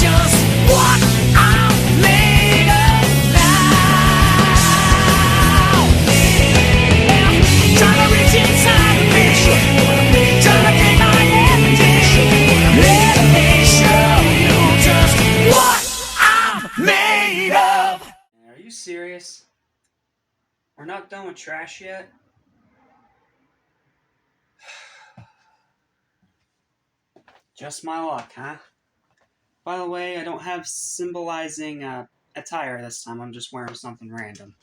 just what I'm made of now. Trying to reach inside of me, trying to gain my energy. Let me show you just what I'm made of. Are you serious? We're not done with trash yet? Just my luck, huh? By the way, I don't have symbolizing attire this time. I'm just wearing something random.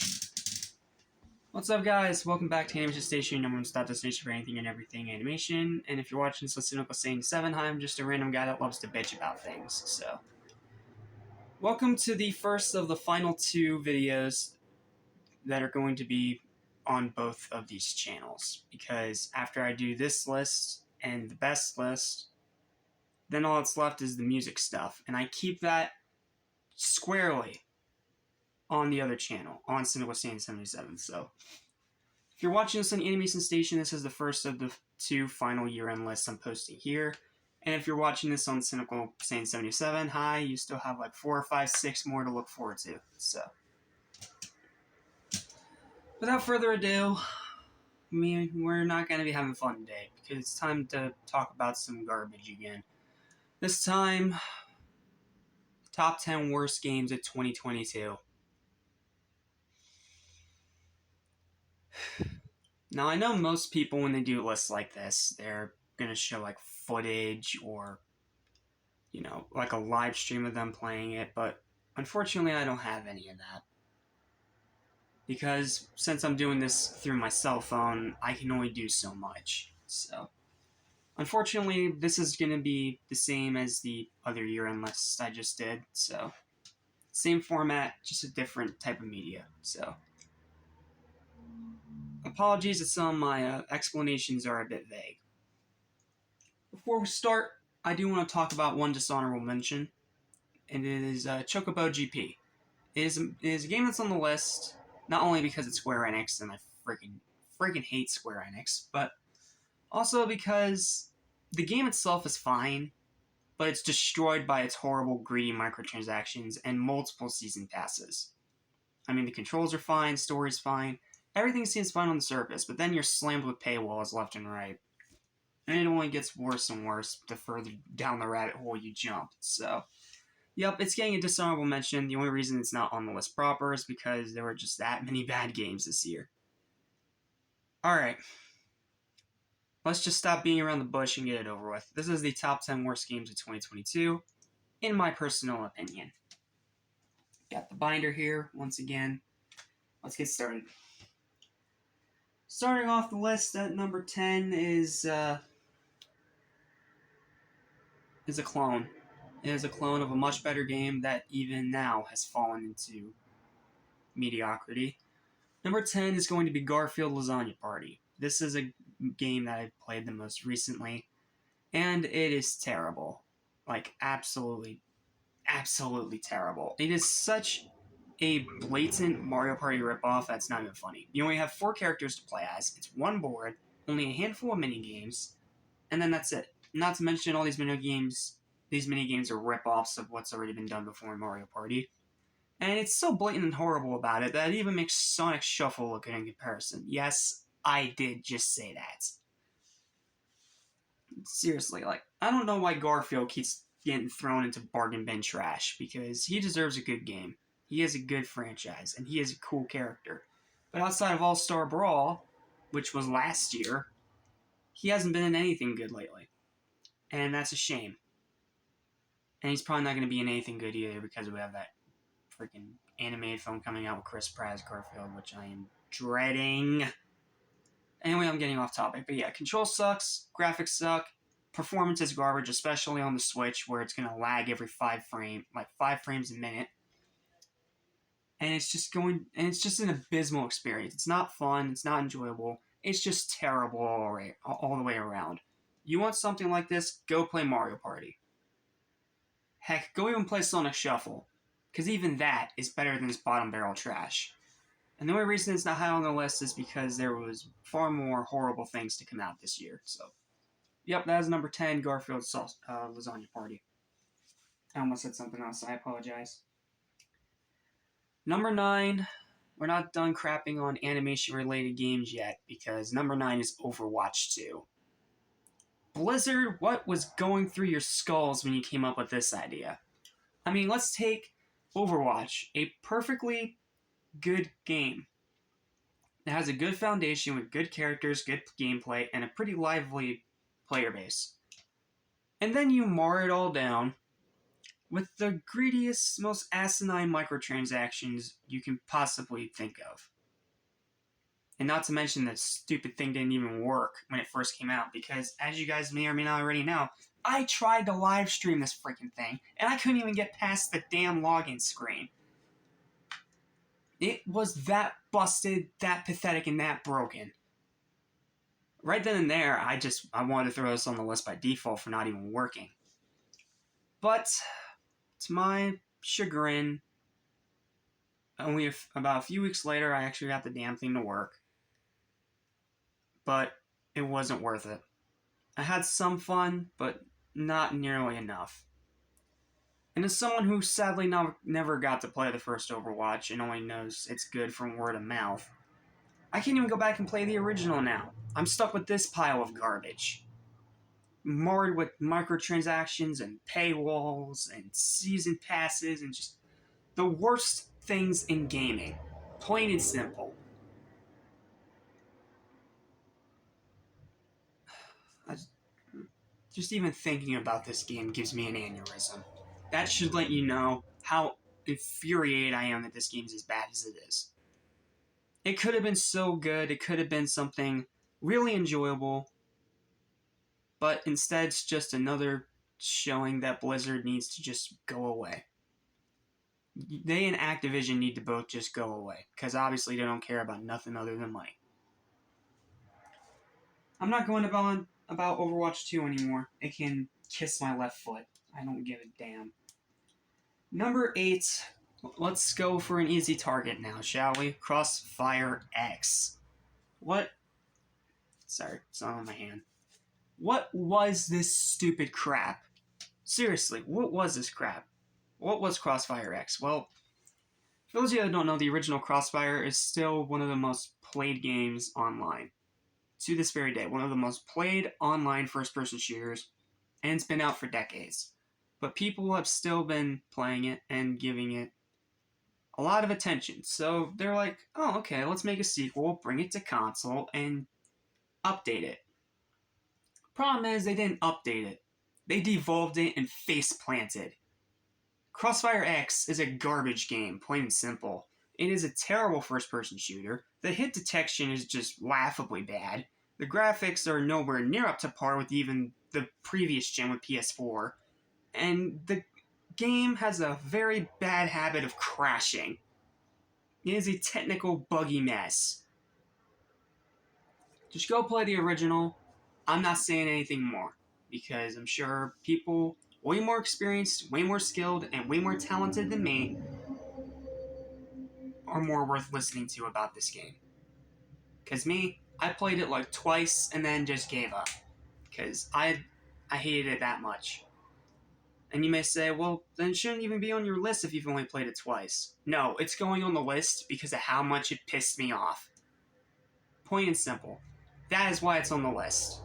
What's up, guys? Welcome back to Animation Station, number one stop destination for anything and everything animation. And if you're watching this on Cynical Satan 7, hi, I'm just a random guy that loves to bitch about things. So, welcome to the first of the final two videos that are going to be on both of these channels. Because after I do this list and the best list, then all that's left is the music stuff. And I keep that squarely on the other channel, on Cynical Satan 77. So, if you're watching this on Animation Station, this is the first of the two final year-end lists I'm posting here. And if you're watching this on Cynical Satan 77, hi, you still have like 4 or 5, 6 more to look forward to. So, without further ado, we're not going to be having fun today, because it's time to talk about some garbage again. This time, top 10 worst games of 2022. Now, I know most people, when they do lists like this, they're going to show like footage or, you know, like a live stream of them playing it, but unfortunately I don't have any of that. Because since I'm doing this through my cell phone, I can only do so much. So, unfortunately, this is going to be the same as the other year-end lists I just did. So, same format, just a different type of media. So, apologies if some of my explanations are a bit vague. Before we start, I do want to talk about one dishonorable mention, and it is Chocobo GP. It is a game that's on the list, not only because it's Square Enix, and I freaking hate Square Enix, but also because the game itself is fine, but it's destroyed by its horrible, greedy microtransactions and multiple season passes. I mean, the controls are fine, story's fine, everything seems fine on the surface, but then you're slammed with paywalls left and right. And it only gets worse and worse the further down the rabbit hole you jump. So, yep, it's getting a dishonorable mention. The only reason it's not on the list proper is because there were just that many bad games this year. Alright. Let's just stop beating around the bush and get it over with. This is the top 10 worst games of 2022, in my personal opinion. Got the binder here, once again. Let's get started. Starting off the list at number 10 is a clone. It is a clone of a much better game that even now has fallen into mediocrity. Number 10 is going to be Garfield Lasagna Party. This is a game that I've played the most recently, and it is terrible. Like, absolutely terrible. It is such a blatant Mario Party ripoff that's not even funny. You only have 4 characters to play as, it's one board, only a handful of mini-games, and then that's it. Not to mention all these mini-games are rip-offs of what's already been done before in Mario Party. And it's so blatant and horrible about it that it even makes Sonic Shuffle look good in comparison. Yes, I did just say that. Seriously, like, I don't know why Garfield keeps getting thrown into bargain bin trash, because he deserves a good game. He is a good franchise, and he is a cool character. But outside of All-Star Brawl, which was last year, he hasn't been in anything good lately. And that's a shame. And he's probably not going to be in anything good either, because we have that freaking animated film coming out with Chris Pratt as Garfield, which I am dreading. Anyway, I'm getting off topic. But yeah, control sucks, graphics suck, performance is garbage, especially on the Switch, where it's going to lag every 5 frames a minute. And it's just an abysmal experience. It's not fun, it's not enjoyable, it's just terrible all the way around. You want something like this, go play Mario Party. Heck, go even play Sonic Shuffle, because even that is better than this bottom barrel trash. And the only reason it's not high on the list is because there was far more horrible things to come out this year. So, yep, that is number 10, Garfield Lasagna Party. I almost said something else. I apologize. Number 9, we're not done crapping on animation-related games yet, because number 9 is Overwatch 2. Blizzard, what was going through your skulls when you came up with this idea? I mean, let's take Overwatch, a perfectly good game. It has a good foundation with good characters, good gameplay, and a pretty lively player base. And then you mar it all down with the greediest, most asinine microtransactions you can possibly think of. And not to mention the stupid thing didn't even work when it first came out, because as you guys may or may not already know, I tried to live stream this freaking thing, and I couldn't even get past the damn login screen. It was that busted, that pathetic, and that broken. Right then and there, I wanted to throw this on the list by default for not even working. But, to my chagrin, only about a few weeks later, I actually got the damn thing to work. But it wasn't worth it. I had some fun, but not nearly enough. And as someone who sadly never got to play the first Overwatch and only knows it's good from word of mouth, I can't even go back and play the original now. I'm stuck with this pile of garbage. Marred with microtransactions and paywalls and season passes and just the worst things in gaming. Plain and simple. Just even thinking about this game gives me an aneurysm. That should let you know how infuriated I am that this game is as bad as it is. It could have been so good, it could have been something really enjoyable, but instead it's just another showing that Blizzard needs to just go away. They and Activision need to both just go away, because obviously they don't care about nothing other than money. I'm not going about Overwatch 2 anymore. It can kiss my left foot. I don't give a damn. Number 8, let's go for an easy target now, shall we? Crossfire X. What? Sorry, it's not on my hand. What was this stupid crap? Seriously, what was this crap? What was Crossfire X? Well, for those of you that don't know, the original Crossfire is still one of the most played games online. To this very day, one of the most played online first-person shooters, and it's been out for decades. But people have still been playing it and giving it a lot of attention. So they're like, oh, okay, let's make a sequel, bring it to console, and update it. Problem is, they didn't update it. They devolved it and face-planted. Crossfire X is a garbage game, plain and simple. It is a terrible first-person shooter. The hit detection is just laughably bad. The graphics are nowhere near up to par with even the previous gen with PS4. And the game has a very bad habit of crashing. It is a technical buggy mess. Just go play the original. I'm not saying anything more, because I'm sure people way more experienced, way more skilled, and way more talented than me are more worth listening to about this game. Because me, I played it like twice and then just gave up. Because I hated it that much. And you may say, well, then it shouldn't even be on your list if you've only played it twice. No, it's going on the list because of how much it pissed me off. Plain and simple. That is why it's on the list.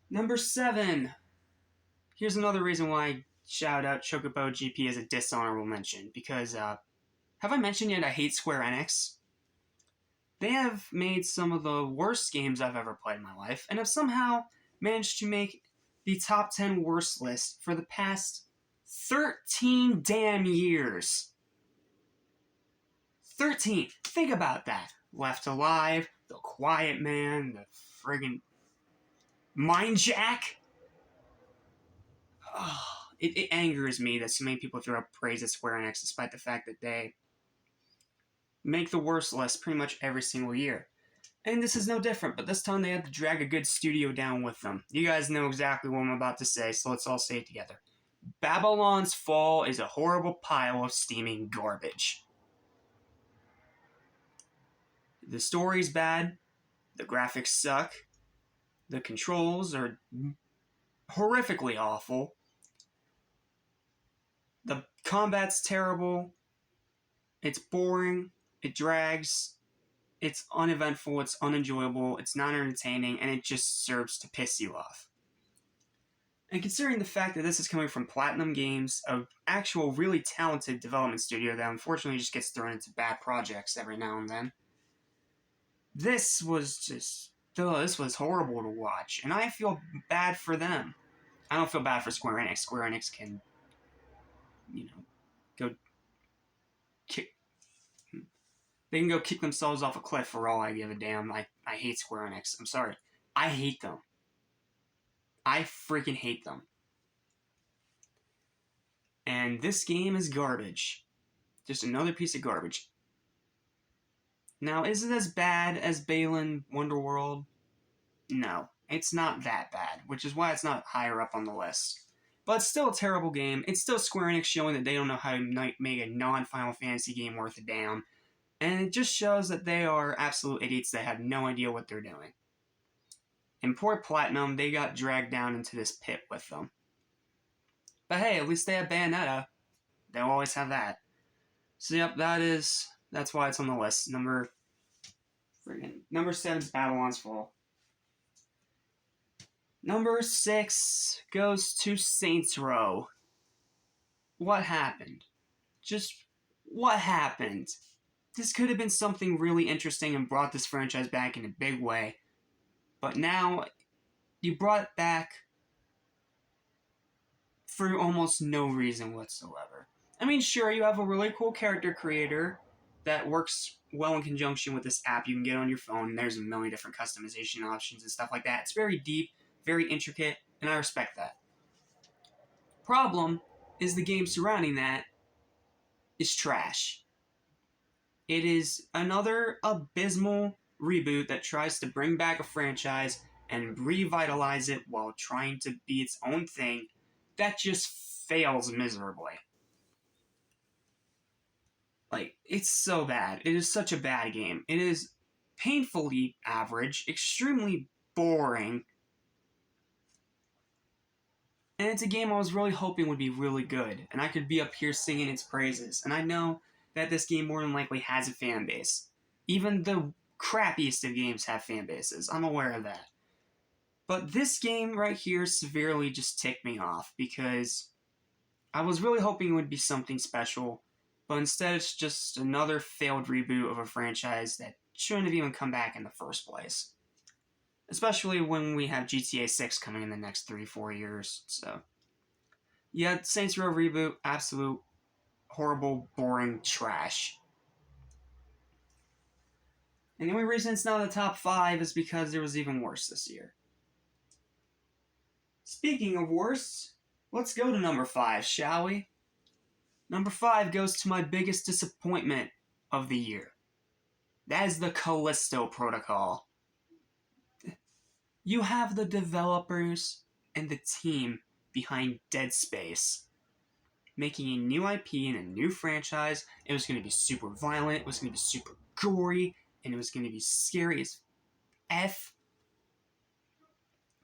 Number 7. Here's another reason why I shout out Chocobo GP as a dishonorable mention. Because, have I mentioned yet I hate Square Enix? They have made some of the worst games I've ever played in my life, and have somehow managed to make the top 10 worst list for the past 13 damn years. 13. Think about that. Left Alive, The Quiet Man, the friggin' Mind Jack. Oh, it angers me that so many people throw up praise at Square Enix despite the fact that they make the worst list pretty much every single year. And this is no different, but this time they had to drag a good studio down with them. You guys know exactly what I'm about to say, so let's all say it together. Babylon's Fall is a horrible pile of steaming garbage. The story's bad, the graphics suck, the controls are horrifically awful. The combat's terrible. It's boring. It drags. It's uneventful. It's unenjoyable. It's not entertaining. And it just serves to piss you off. And considering the fact that this is coming from Platinum Games, an actual really talented development studio that unfortunately just gets thrown into bad projects every now and then, this was horrible to watch. And I feel bad for them. I don't feel bad for Square Enix. Square Enix can, go kick. They can go kick themselves off a cliff for all I give a damn. I hate Square Enix. I'm sorry. I hate them. I freaking hate them. And this game is garbage. Just another piece of garbage. Now, is it as bad as Balan Wonderworld? No, it's not that bad, which is why it's not higher up on the list. But it's still a terrible game. It's still Square Enix showing that they don't know how to make a non-Final Fantasy game worth a damn. And it just shows that they are absolute idiots that have no idea what they're doing. And poor Platinum, they got dragged down into this pit with them. But hey, at least they have Bayonetta. They'll always have that. So yep, that's why it's on the list. Number 7 is Babylon's Fall. Number 6 goes to Saints Row. What happened? Just what happened? This could have been something really interesting and brought this franchise back in a big way. But now, you brought it back for almost no reason whatsoever. I mean, sure, you have a really cool character creator that works well in conjunction with this app you can get on your phone, and there's a million different customization options and stuff like that. It's very deep, very intricate, and I respect that. Problem is the game surrounding that is trash. It is another abysmal reboot that tries to bring back a franchise and revitalize it while trying to be its own thing that just fails miserably. Like, it's so bad. It is such a bad game. It is painfully average, extremely boring, and it's a game I was really hoping would be really good, and I could be up here singing its praises. And I know that this game more than likely has a fan base. Even the crappiest of games have fan bases. I'm aware of that. But this game right here severely just ticked me off because I was really hoping it would be something special, but instead it's just another failed reboot of a franchise that shouldn't have even come back in the first place. Especially when we have GTA 6 coming in the next 3-4 years. So, yeah, Saints Row reboot, absolute horrible, boring trash. And the only reason it's not in the top 5 is because there was even worse this year. Speaking of worse, let's go to number 5, shall we? Number 5 goes to my biggest disappointment of the year. That is the Callisto Protocol. You have the developers and the team behind Dead Space making a new IP and a new franchise. It was going to be super violent, it was going to be super gory, and it was going to be scary as F.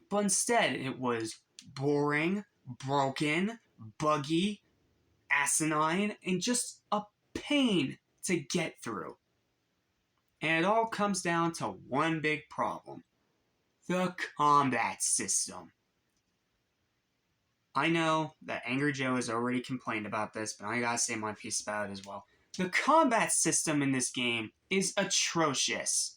But instead, it was boring, broken, buggy, asinine, and just a pain to get through. And it all comes down to one big problem: the combat system. I know that Angry Joe has already complained about this, but I gotta say my piece about it as well. The combat system in this game is atrocious.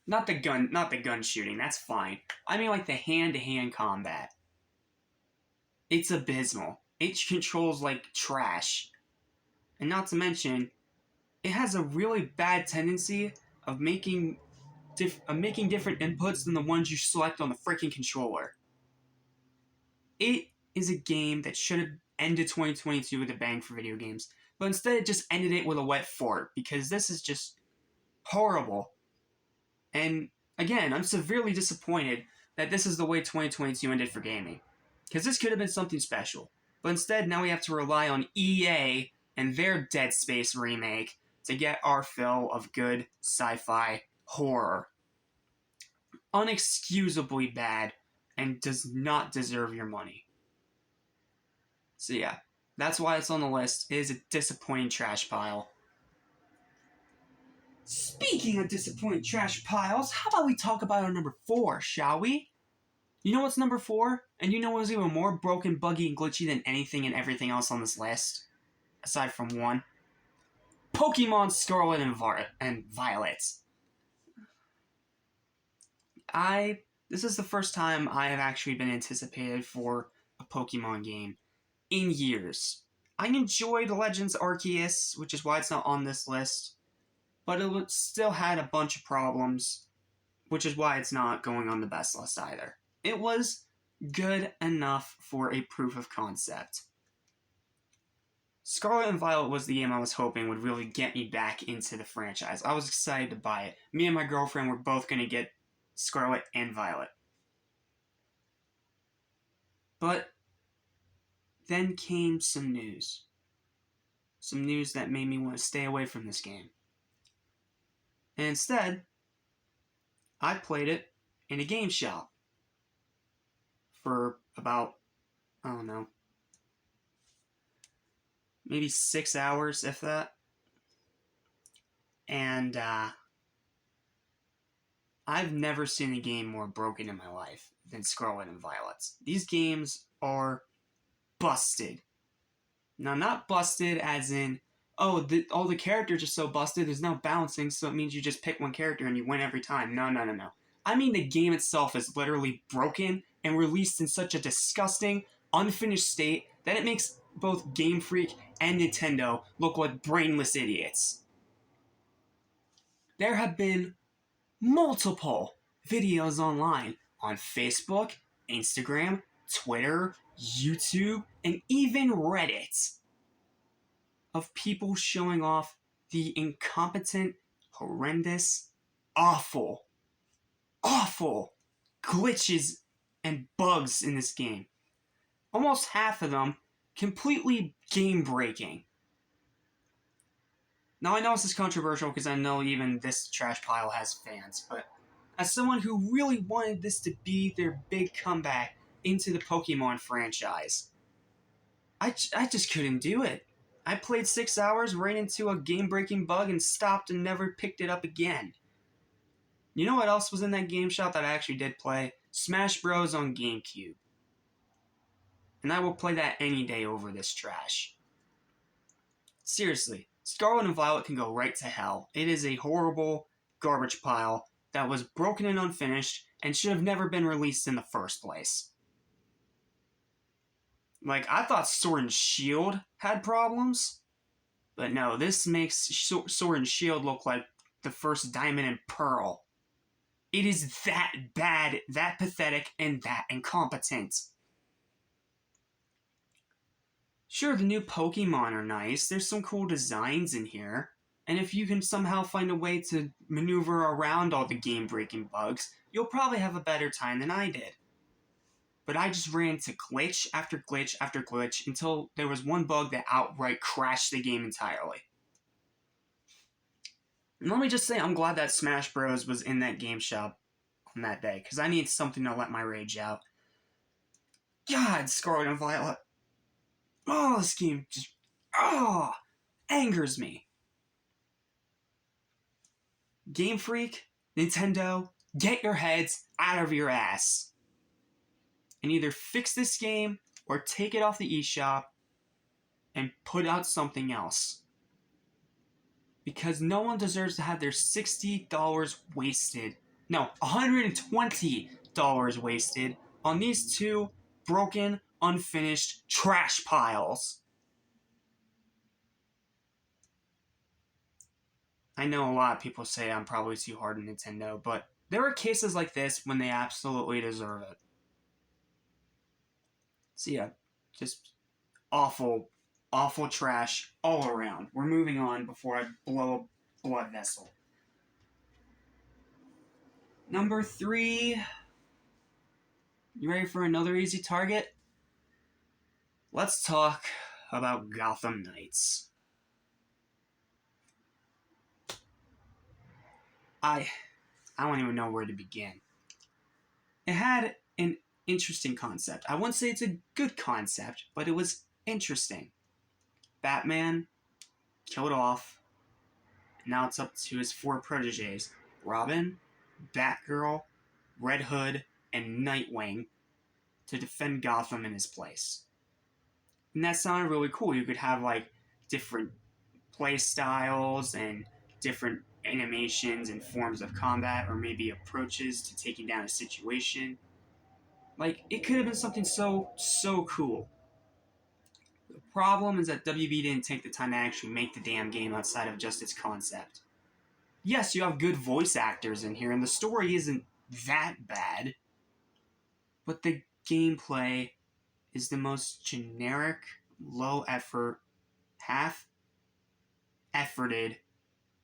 Not the gun shooting, that's fine. I mean like the hand-to-hand combat. It's abysmal. It controls like trash. And not to mention, it has a really bad tendency of making different inputs than the ones you select on the freaking controller. It is a game that should have ended 2022 with a bang for video games, but instead it just ended it with a wet fart, because this is just horrible. And again, I'm severely disappointed that this is the way 2022 ended for gaming, because this could have been something special. But instead, now we have to rely on EA and their Dead Space remake to get our fill of good sci-fi horror. Unexcusably bad and does not deserve your money. So yeah, that's why it's on the list. It is a disappointing trash pile. Speaking of disappointing trash piles, how about we talk about our number 4, shall we? You know what's number 4? And you know what's even more broken, buggy, and glitchy than anything and everything else on this list? Aside from 1. Pokemon Scarlet and Violet. This is the first time I have actually been anticipated for a Pokemon game in years. I enjoyed Legends Arceus, which is why it's not on this list, but it still had a bunch of problems, which is why it's not going on the best list either. It was good enough for a proof of concept. Scarlet and Violet was the game I was hoping would really get me back into the franchise. I was excited to buy it. Me and my girlfriend were both going to get Scarlet and Violet. But then came some news. Some news that made me want to stay away from this game. And instead, I played it in a game shop for about, I don't know, maybe 6 hours, if that. And I've never seen a game more broken in my life than Scarlet and Violet. These games are busted. Now, not busted as in, all the characters are so busted, there's no balancing, so it means you just pick one character and you win every time. No. I mean the game itself is literally broken and released in such a disgusting, unfinished state that it makes both Game Freak and Nintendo look like brainless idiots. There have been multiple videos online on Facebook, Instagram, Twitter, YouTube, and even Reddit of people showing off the incompetent, horrendous, awful glitches and bugs in this game. Almost half of them completely game-breaking. Now, I know this is controversial because I know even this trash pile has fans, but as someone who really wanted this to be their big comeback into the Pokemon franchise, I just couldn't do it. I played 6 hours, ran into a game-breaking bug, and stopped and never picked it up again. You know what else was in that game shop that I actually did play? Smash Bros. On GameCube. And I will play that any day over this trash. Seriously, Scarlet and Violet can go right to hell. It is a horrible garbage pile that was broken and unfinished and should have never been released in the first place. Like, I thought Sword and Shield had problems, but no, this makes Sword and Shield look like the first Diamond and Pearl. It is that bad, that pathetic, and that incompetent. Sure, the new Pokemon are nice, there's some cool designs in here, and if you can somehow find a way to maneuver around all the game-breaking bugs, you'll probably have a better time than I did. But I just ran into glitch after glitch after glitch until there was one bug that outright crashed the game entirely. And let me just say, I'm glad that Smash Bros. Was in that game shop on that day, because I need something to let my rage out. God, Scarlet and Violet. Oh, this game just, angers me. Game Freak, Nintendo, get your heads out of your ass. And either fix this game, or take it off the eShop, and put out something else. Because no one deserves to have their $60 wasted. No, $120 wasted on these two broken, unfinished trash piles. I know a lot of people say I'm probably too hard on Nintendo, but there are cases like this when they absolutely deserve it. So yeah, just awful trash all around. We're moving on before I blow a blood vessel. Number 3. You ready for another easy target? Let's talk about Gotham Knights. I don't even know where to begin. It had an interesting concept. I wouldn't say it's a good concept, but it was interesting. Batman killed off. Now it's up to his 4 proteges: Robin, Batgirl, Red Hood, and Nightwing to defend Gotham in his place. And that sounded really cool. You could have like different play styles and different animations and forms of combat, or maybe approaches to taking down a situation. Like, it could have been something so cool. The problem is that WB didn't take the time to actually make the damn game outside of just its concept. Yes, you have good voice actors in here, and the story isn't that bad, but the gameplay is the most generic, low effort, half efforted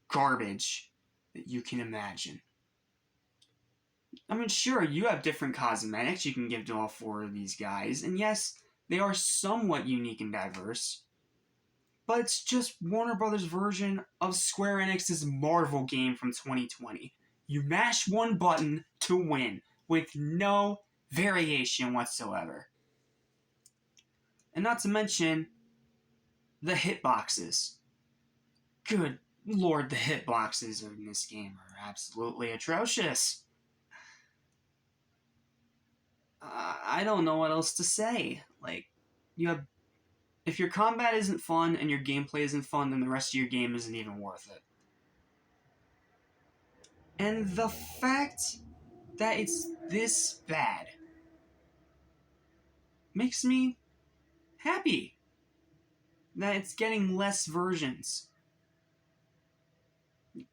garbage that you can imagine. I mean, sure, you have different cosmetics you can give to all 4 of these guys, and yes, they are somewhat unique and diverse, but it's just Warner Brothers' version of Square Enix's Marvel game from 2020. You mash one button to win, with no variation whatsoever. And not to mention the hitboxes. Good lord, the hitboxes in this game are absolutely atrocious. I don't know what else to say. Like, if your combat isn't fun and your gameplay isn't fun, then the rest of your game isn't even worth it. And the fact that it's this bad makes me happy that it's getting less versions.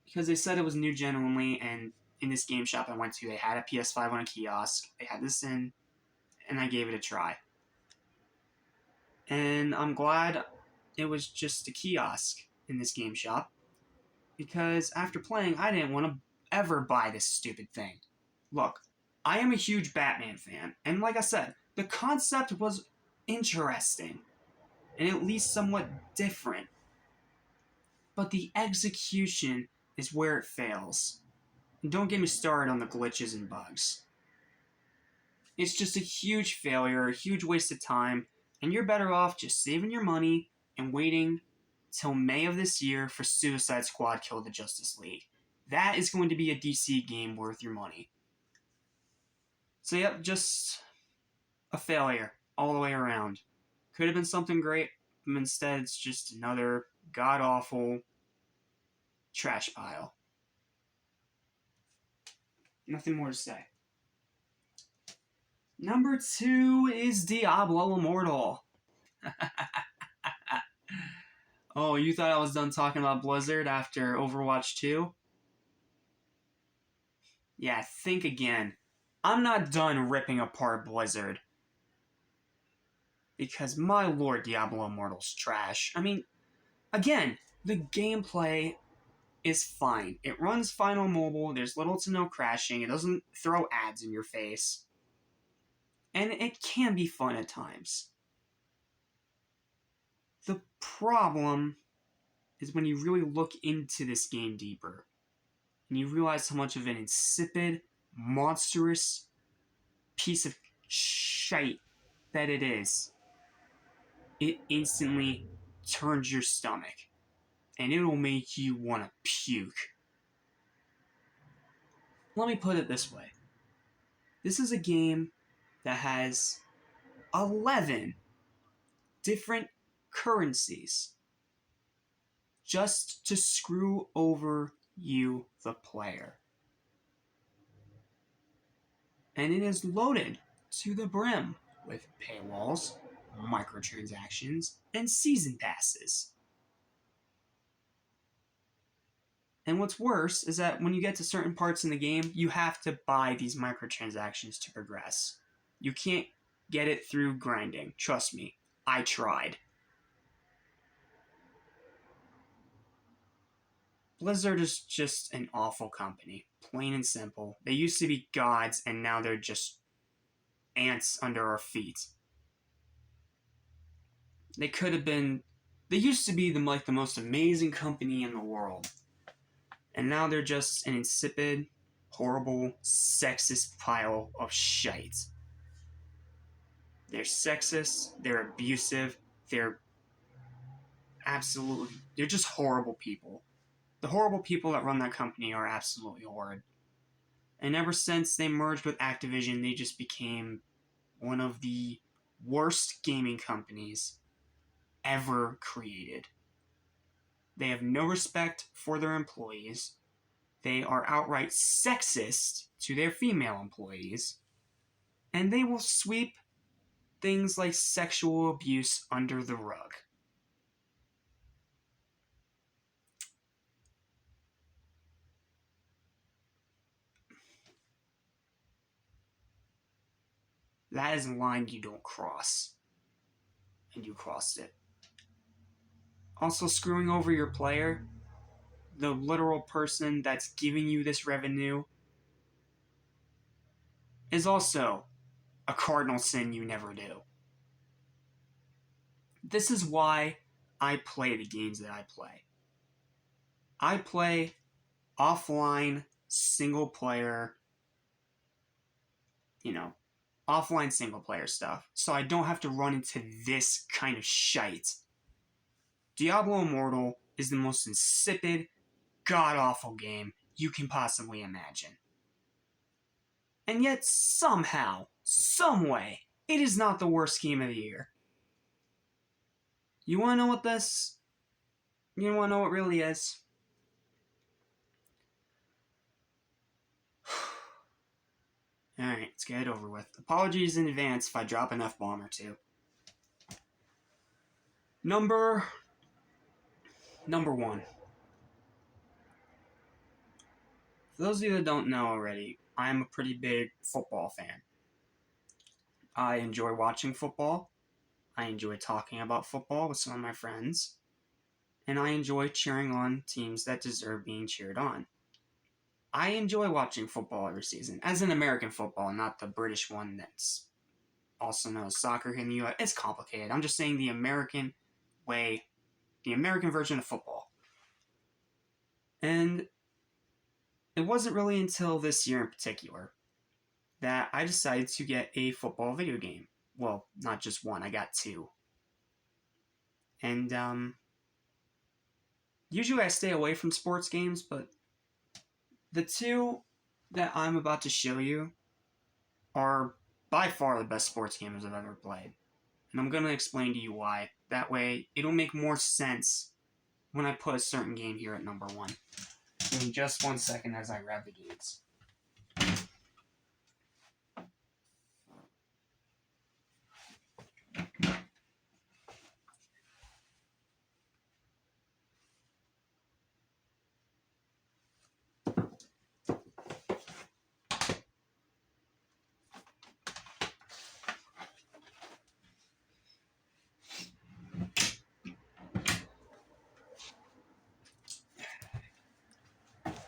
Because they said it was new gen only, and in this game shop I went to, they had a PS5 on a kiosk. They had this in, and I gave it a try. And I'm glad it was just a kiosk in this game shop, because after playing, I didn't want to ever buy this stupid thing. Look, I am a huge Batman fan, and like I said, the concept was interesting, and at least somewhat different. But the execution is where it fails. And don't get me started on the glitches and bugs. It's just a huge failure, a huge waste of time, and you're better off just saving your money and waiting till May of this year for Suicide Squad Kill the Justice League. That is going to be a DC game worth your money. So yep, just a failure all the way around. Could have been something great, but instead it's just another god-awful trash pile. Nothing more to say. Number 2 is Diablo Immortal. Oh, you thought I was done talking about Blizzard after Overwatch 2? Yeah, think again. I'm not done ripping apart Blizzard. Because my lord, Diablo Immortal's trash. I mean, again, the gameplay is fine. It runs fine on mobile, there's little to no crashing, it doesn't throw ads in your face. And it can be fun at times. The problem is when you really look into this game deeper, and you realize how much of an insipid, monstrous piece of shite that it is. It instantly turns your stomach, and it'll make you want to puke. Let me put it this way. This is a game that has 11 different currencies just to screw over you, the player. And it is loaded to the brim with paywalls, microtransactions, and season passes. And what's worse is that when you get to certain parts in the game, you have to buy these microtransactions to progress. You can't get it through grinding. Trust me, I tried. Blizzard is just an awful company, plain and simple. They used to be gods, and now they're just ants under our feet. They used to be the most amazing company in the world. And now they're just an insipid, horrible, sexist pile of shite. They're sexist, they're abusive, they're just horrible people. The horrible people that run that company are absolutely horrid. And ever since they merged with Activision, they just became one of the worst gaming companies ever created. They have no respect for their employees. They are outright sexist to their female employees. And they will sweep things like sexual abuse under the rug. That is a line you don't cross. And you crossed it. Also, screwing over your player, the literal person that's giving you this revenue, is also a cardinal sin you never do. This is why I play the games that I play. I play offline, single player, offline single player stuff, so I don't have to run into this kind of shite. Diablo Immortal is the most insipid, god-awful game you can possibly imagine. And yet, somehow, someway, it is not the worst game of the year. You wanna know what this... You wanna know what it really is? Alright, let's get it over with. Apologies in advance if I drop an F-bomb or two. Number 1. For those of you that don't know already, I'm a pretty big football fan. I enjoy watching football. I enjoy talking about football with some of my friends. And I enjoy cheering on teams that deserve being cheered on. I enjoy watching football every season, as an American football, not the British one that's also known as soccer here in the US. It's complicated. I'm just saying the American way, the American version of football. And it wasn't really until this year in particular that I decided to get a football video game. Well, not just one, I got 2. And, usually I stay away from sports games, but the 2 that I'm about to show you are by far the best sports games I've ever played. And I'm going to explain to you why. That way, it'll make more sense when I put a certain game here at number 1. Give me just 1 second as I grab the games.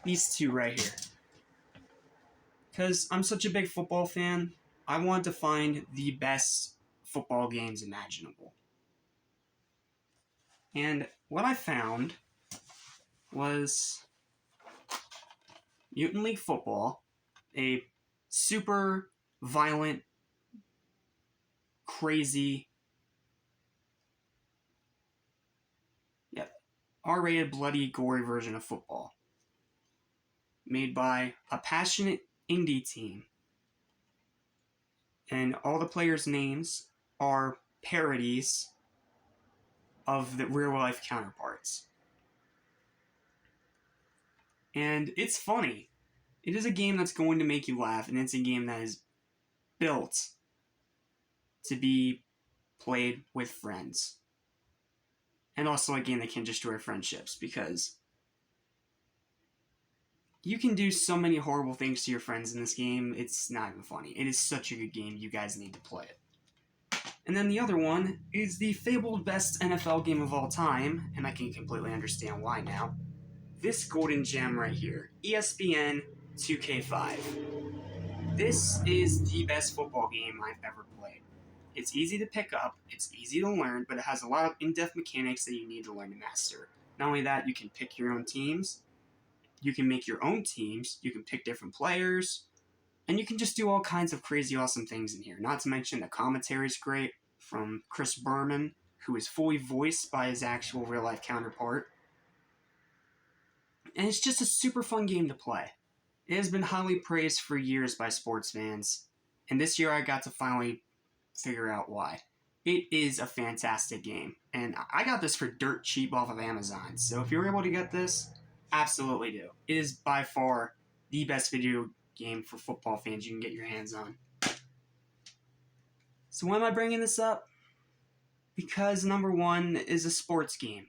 These 2 right here. Because I'm such a big football fan, I wanted to find the best football games imaginable. And what I found was Mutant League Football, a super violent, crazy, R-rated, bloody, gory version of football. Made by a passionate indie team. And all the players' names are parodies of the real-life counterparts. And it's funny. It is a game that's going to make you laugh, and it's a game that is built to be played with friends. And also a game that can destroy friendships, because you can do so many horrible things to your friends in this game, it's not even funny. It is such a good game, you guys need to play it. And then the other one is the fabled best NFL game of all time, and I can completely understand why now. This golden gem right here, ESPN 2K5. This is the best football game I've ever played. It's easy to pick up, it's easy to learn, but it has a lot of in-depth mechanics that you need to learn to master. Not only that, you can pick your own teams, you can make your own teams, you can pick different players, And you can just do all kinds of crazy awesome things in here. Not to mention the commentary is great from Chris Berman, who is fully voiced by his actual real-life counterpart. And it's just a super fun game to play. It has been highly praised for years by sports fans, and this year I got to finally figure out why. It is a fantastic game, and I got this for dirt cheap off of Amazon, so if you're able to get this, absolutely do. It is by far the best video game for football fans you can get your hands on. So why am I bringing this up? Because number one is a sports game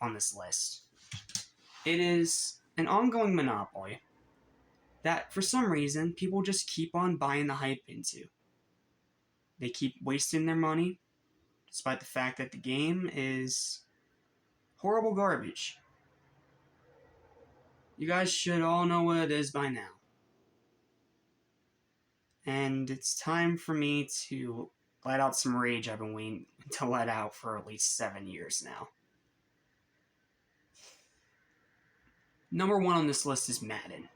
on this list. It is an ongoing monopoly that, for some reason, people just keep on buying the hype into. They keep wasting their money, despite the fact that the game is horrible garbage. You guys should all know what it is by now. And it's time for me to let out some rage I've been waiting to let out for at least 7 years now. Number one on this list is Madden.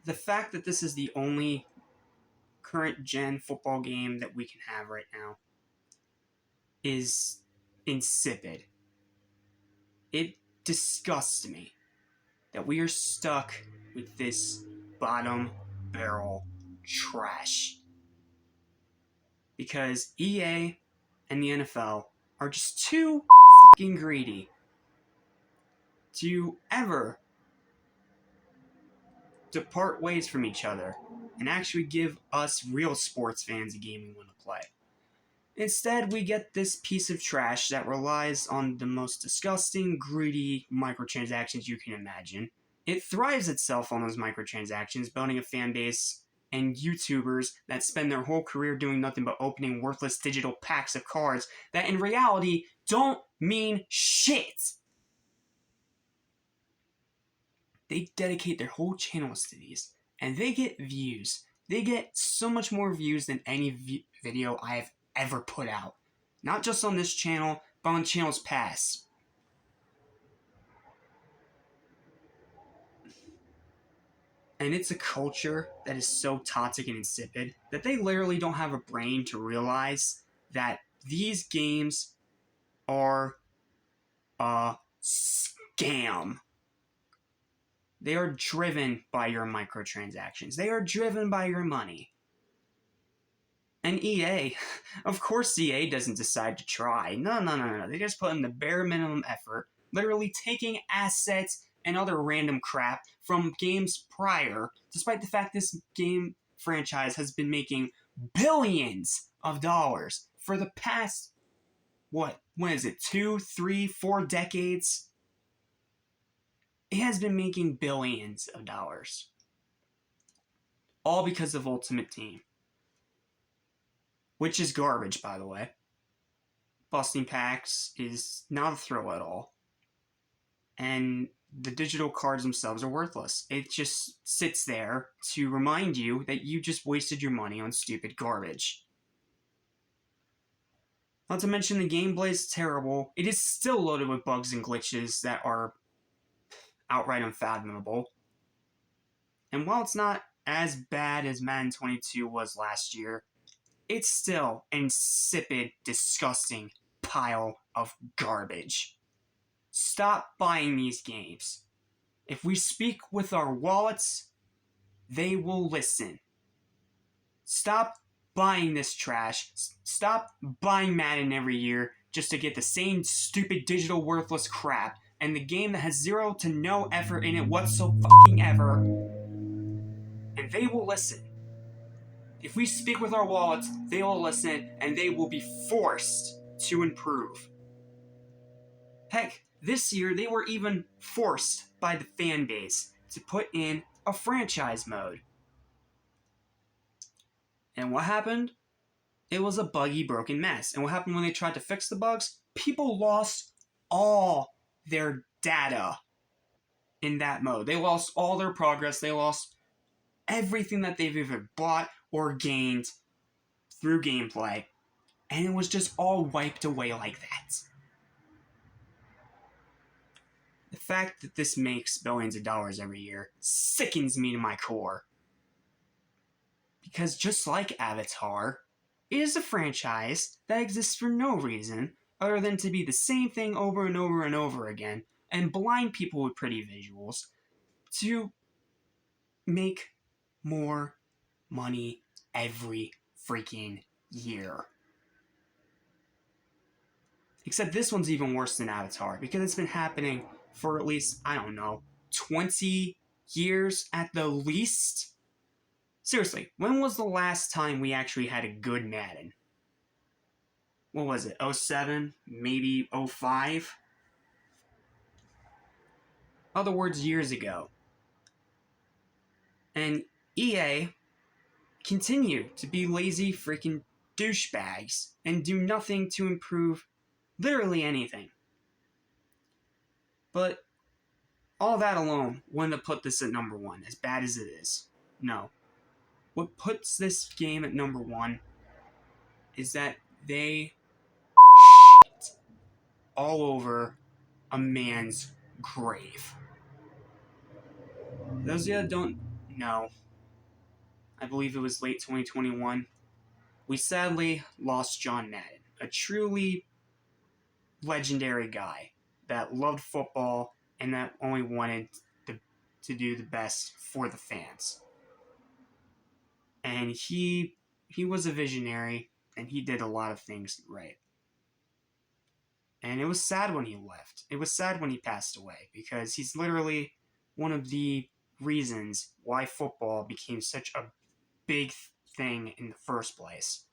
The fact that this is the only current gen football game that we can have right now is insipid. It disgusts me that we are stuck with this bottom barrel trash. Because EA and the NFL are just too fucking greedy to ever depart ways from each other and actually give us real sports fans a game we want to play. Instead, we get this piece of trash that relies on the most disgusting, greedy microtransactions you can imagine. It thrives itself on those microtransactions, building a fan base and YouTubers that spend their whole career doing nothing but opening worthless digital packs of cards that in reality don't mean shit. They dedicate their whole channels to these, and they get views. They get so much more views than any video I have ever put out. Not just on this channel, but on channels past. And it's a culture that is so toxic and insipid that they literally don't have a brain to realize that these games are a scam. They are driven by your microtransactions. They are driven by your money. And EA, of course EA doesn't decide to try. No. They just put in the bare minimum effort, literally taking assets and other random crap from games prior, despite the fact this game franchise has been making billions of dollars for the past, what is it, 2, 3, 4 decades? It has been making billions of dollars. All because of Ultimate Team. Which is garbage, by the way. Busting packs is not a thrill at all. And the digital cards themselves are worthless. It just sits there to remind you that you just wasted your money on stupid garbage. Not to mention the gameplay is terrible. It is still loaded with bugs and glitches that are outright unfathomable. And while it's not as bad as Madden 22 was last year, it's still an insipid, disgusting pile of garbage. Stop buying these games. If we speak with our wallets, they will listen. Stop buying this trash. Stop buying Madden every year just to get the same stupid digital worthless crap and the game that has zero to no effort in it whatsoever. And they will listen. If we speak with our wallets, they will listen and they will be forced to improve. Heck, this year they were even forced by the fan base to put in a franchise mode. And what happened? It was a buggy, broken mess. And what happened when they tried to fix the bugs? People lost all their data in that mode. They lost all their progress. They lost everything that they've ever bought or gained through gameplay. And it was just all wiped away like that. The fact that this makes billions of dollars every year sickens me to my core. Because just like Avatar, it is a franchise that exists for no reason other than to be the same thing over and over and over again and blind people with pretty visuals to make more money every freaking year. Except this one's even worse than Avatar because it's been happening for at least, 20 years at the least. Seriously, when was the last time we actually had a good Madden? What was it, 07? Maybe 05? Other words, years ago. And EA continue to be lazy freaking douchebags and do nothing to improve literally anything. But all that alone wouldn't have put this at number one, as bad as it is. No. What puts this game at number one is that they shit all over a man's grave. Those of you that don't know, I believe it was late 2021, we sadly lost John Madden, a truly legendary guy that loved football and that only wanted to do the best for the fans. And he was a visionary, and he did a lot of things right. And it was sad when he left. It was sad when he passed away, because he's literally one of the reasons why football became such a big thing in the first place.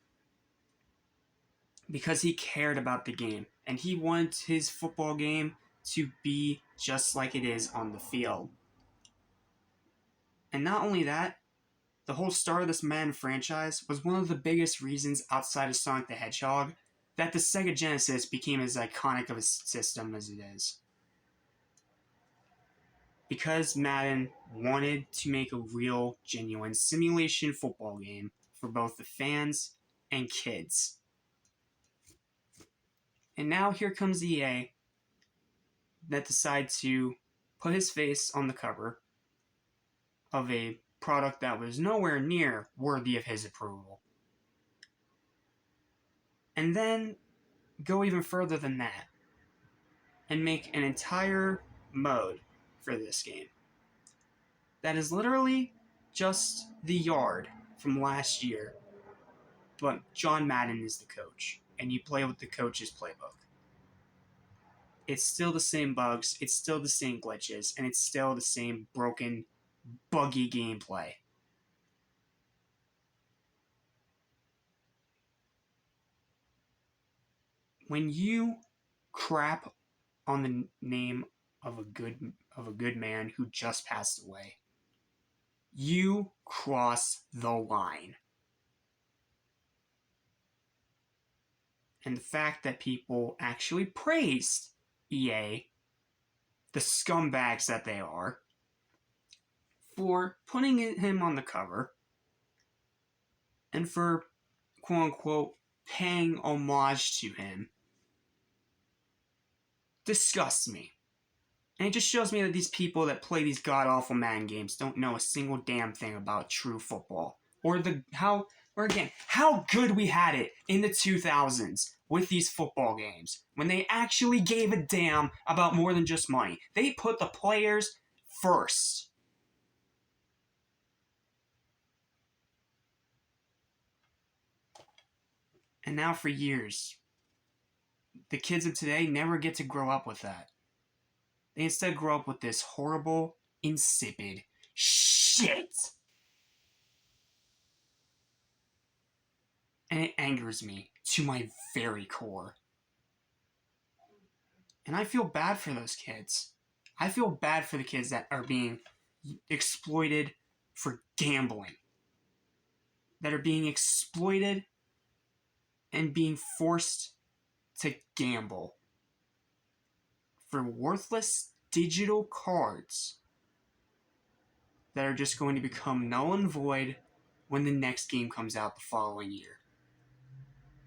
Because he cared about the game, and he wanted his football game to be just like it is on the field. And not only that, the whole start of this Madden franchise was one of the biggest reasons outside of Sonic the Hedgehog that the Sega Genesis became as iconic of a system as it is. Because Madden wanted to make a real, genuine simulation football game for both the fans and kids. And now here comes EA that decide to put his face on the cover of a product that was nowhere near worthy of his approval. And then go even further than that and make an entire mode for this game that is literally just the yard from last year, but John Madden is the coach, and you play with the coach's playbook. It's still the same bugs, it's still the same glitches, and it's still the same broken, buggy gameplay. When you crap on the name of a good man who just passed away, you cross the line. And the fact that people actually praised EA, the scumbags that they are, for putting him on the cover and for, quote-unquote, paying homage to him, disgusts me. And it just shows me that these people that play these god-awful Madden games don't know a single damn thing about true football. Or how good we had it in the 2000s with these football games, when they actually gave a damn about more than just money. They put the players first. And now for years, the kids of today never get to grow up with that. They instead grow up with this horrible, insipid shit. And it angers me to my very core. And I feel bad for those kids. I feel bad for the kids that are being exploited for gambling. That are being exploited and being forced to gamble for worthless digital cards that are just going to become null and void when the next game comes out the following year.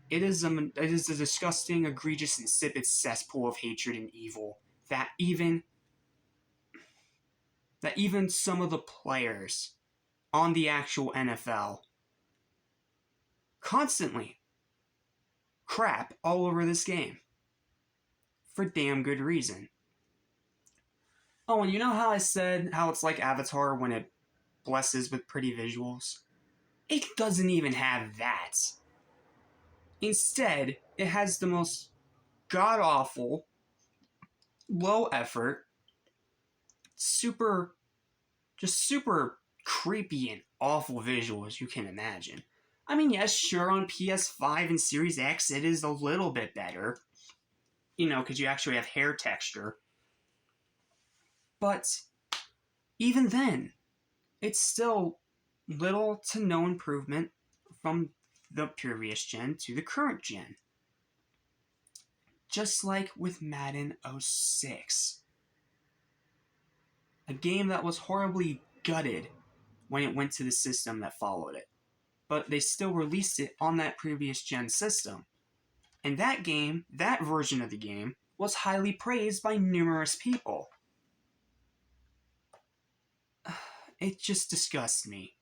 It is a disgusting, egregious, insipid cesspool of hatred and evil that even that even some of the players on the actual NFL constantly crap all over this game. For damn good reason. Oh, and you know how I said how it's like Avatar when it blesses with pretty visuals? It doesn't even have that. Instead, it has the most god-awful, low-effort, super creepy and awful visuals you can imagine. I mean, yes, sure, on PS5 and Series X it is a little bit better. You know, because you actually have hair texture. But even then, it's still little to no improvement from the previous gen to the current gen. Just like with Madden 06. A game that was horribly gutted when it went to the system that followed it. But they still released it on that previous gen system. And that game, that version of the game, was highly praised by numerous people. It just disgusts me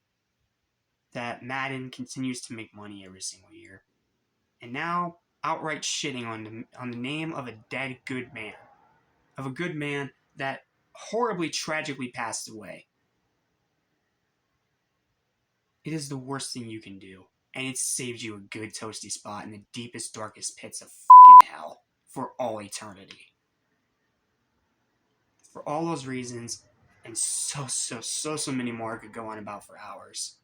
that Madden continues to make money every single year. And now, outright shitting on the name of a dead good man. Of a good man that horribly, tragically passed away. It is the worst thing you can do. And it saved you a good toasty spot in the deepest, darkest pits of fucking hell for all eternity. For all those reasons, and so many more I could go on about for hours.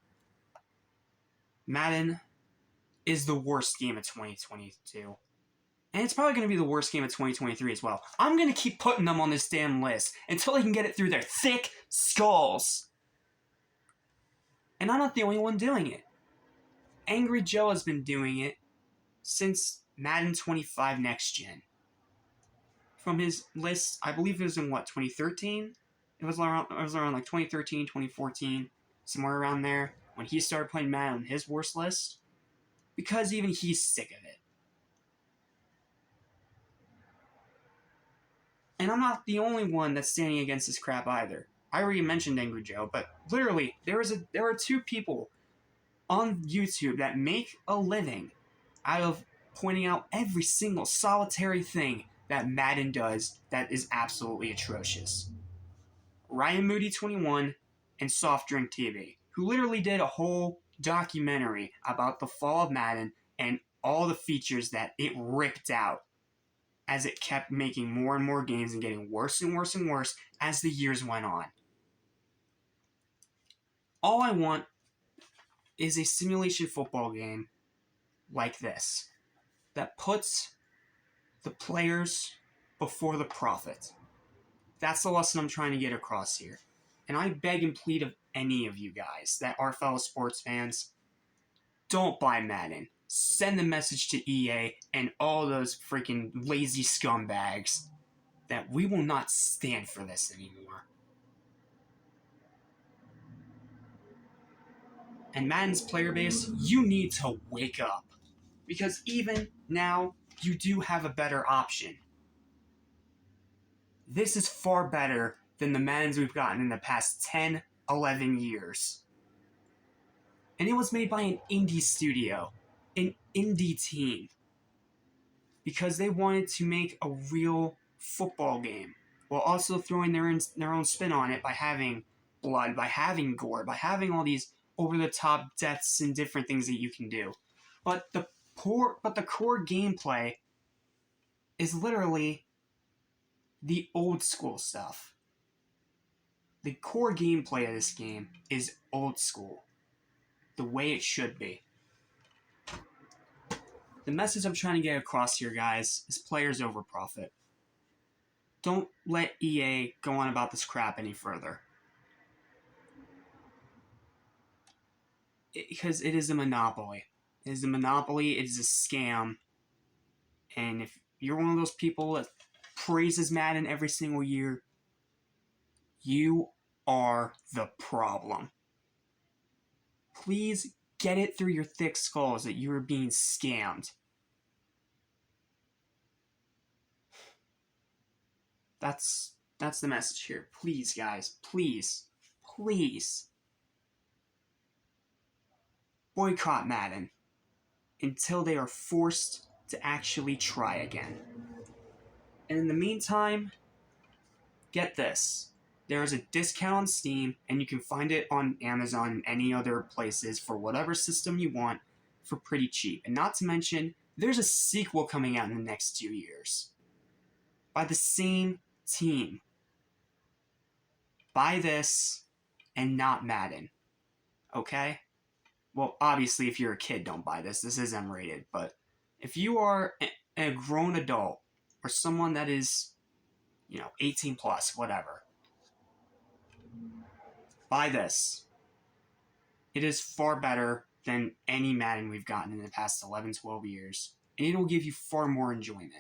Madden is the worst game of 2022. And it's probably going to be the worst game of 2023 as well. I'm going to keep putting them on this damn list until they can get it through their thick skulls. And I'm not the only one doing it. Angry Joe has been doing it since Madden 25 Next Gen. From his list, I believe it was in 2013? It was around like 2013, 2014, somewhere around there, when he started playing Madden on his worst list. Because even he's sick of it. And I'm not the only one that's standing against this crap either. I already mentioned Angry Joe, but literally, there are two people on YouTube that make a living out of pointing out every single solitary thing that Madden does that is absolutely atrocious. Ryan Moody 21 and Soft Drink TV, who literally did a whole documentary about the fall of Madden and all the features that it ripped out as it kept making more and more games and getting worse and worse and worse as the years went on. All I want is a simulation football game like this that puts the players before the profit. That's the lesson I'm trying to get across here. And I beg and plead of any of you guys that are fellow sports fans, don't buy Madden. Send the message to EA and all those freaking lazy scumbags that we will not stand for this anymore. And Madden's player base, you need to wake up. Because even now, you do have a better option. This is far better than the Maddens we've gotten in the past 10, 11 years. And it was made by an indie studio, an indie team. Because they wanted to make a real football game, while also throwing their own spin on it by having blood, by having gore, by having all these over-the-top deaths and different things that you can do. But the core gameplay is literally the old school stuff. The core gameplay of this game is old school. The way it should be. The message I'm trying to get across here, guys, is players over profit. Don't let EA go on about this crap any further. Because it is a monopoly. It is a monopoly, it is a scam. And if you're one of those people that praises Madden every single year, you are the problem. Please get it through your thick skulls that you are being scammed. That's That's the message here. Please, guys, please, please boycott Madden until they are forced to actually try again. And in the meantime, get this. There is a discount on Steam, and you can find it on Amazon and any other places for whatever system you want for pretty cheap. And not to mention, there's a sequel coming out in the next 2 years by the same team. Buy this and not Madden. Okay? Well, obviously, if you're a kid, don't buy this. This is M-rated. But if you are a grown adult or someone that is, 18 plus, whatever, buy this. It is far better than any Madden we've gotten in the past 11, 12 years. And it'll give you far more enjoyment.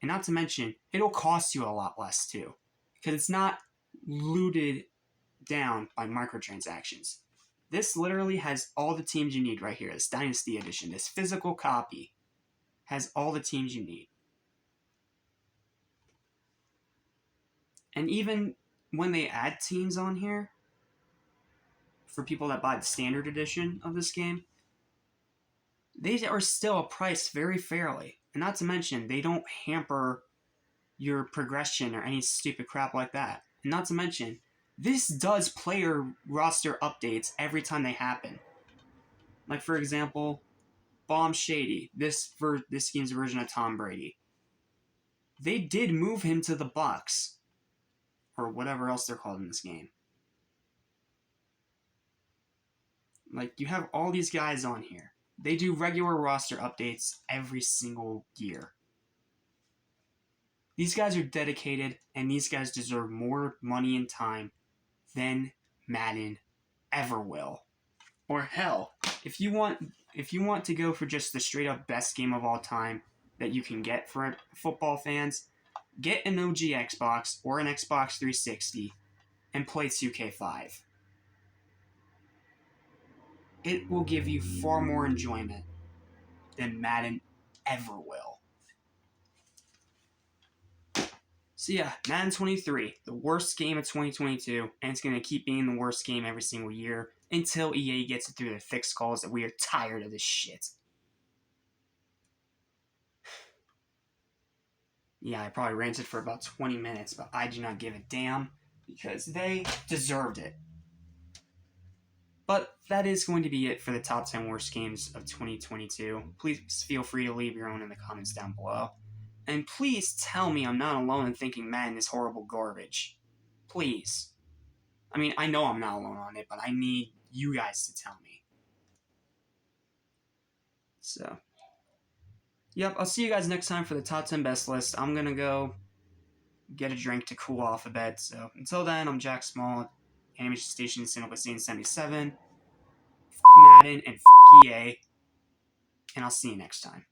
And not to mention, it'll cost you a lot less too. Because it's not looted down by microtransactions. This literally has all the teams you need right here. This Dynasty Edition, this physical copy, has all the teams you need. And even when they add teams on here, for people that buy the standard edition of this game, they are still priced very fairly. And not to mention, they don't hamper your progression or any stupid crap like that. And not to mention, this does player roster updates every time they happen. Like, for example, Bomb Shady, this game's version of Tom Brady. They did move him to the Bucks, or whatever else they're called in this game. Like, you have all these guys on here. They do regular roster updates every single year. These guys are dedicated, and these guys deserve more money and time than Madden ever will. Or hell, if you want to go for just the straight up best game of all time that you can get for football fans, get an OG Xbox or an Xbox 360 and play 2K5. It will give you far more enjoyment than Madden ever will. So yeah, Madden 23, the worst game of 2022, and it's going to keep being the worst game every single year until EA gets it through their thick skulls that we are tired of this shit. Yeah, I probably ranted for about 20 minutes, but I do not give a damn because they deserved it. But that is going to be it for the top 10 worst games of 2022. Please feel free to leave your own in the comments down below. And please tell me I'm not alone in thinking Madden is horrible garbage. Please. I mean, I know I'm not alone on it, but I need you guys to tell me. So, yep, I'll see you guys next time for the top 10 best list. I'm gonna go get a drink to cool off a bit. So, until then, I'm Jack Small, Animation Station, San Jose 77. F*** Madden and F*** EA. And I'll see you next time.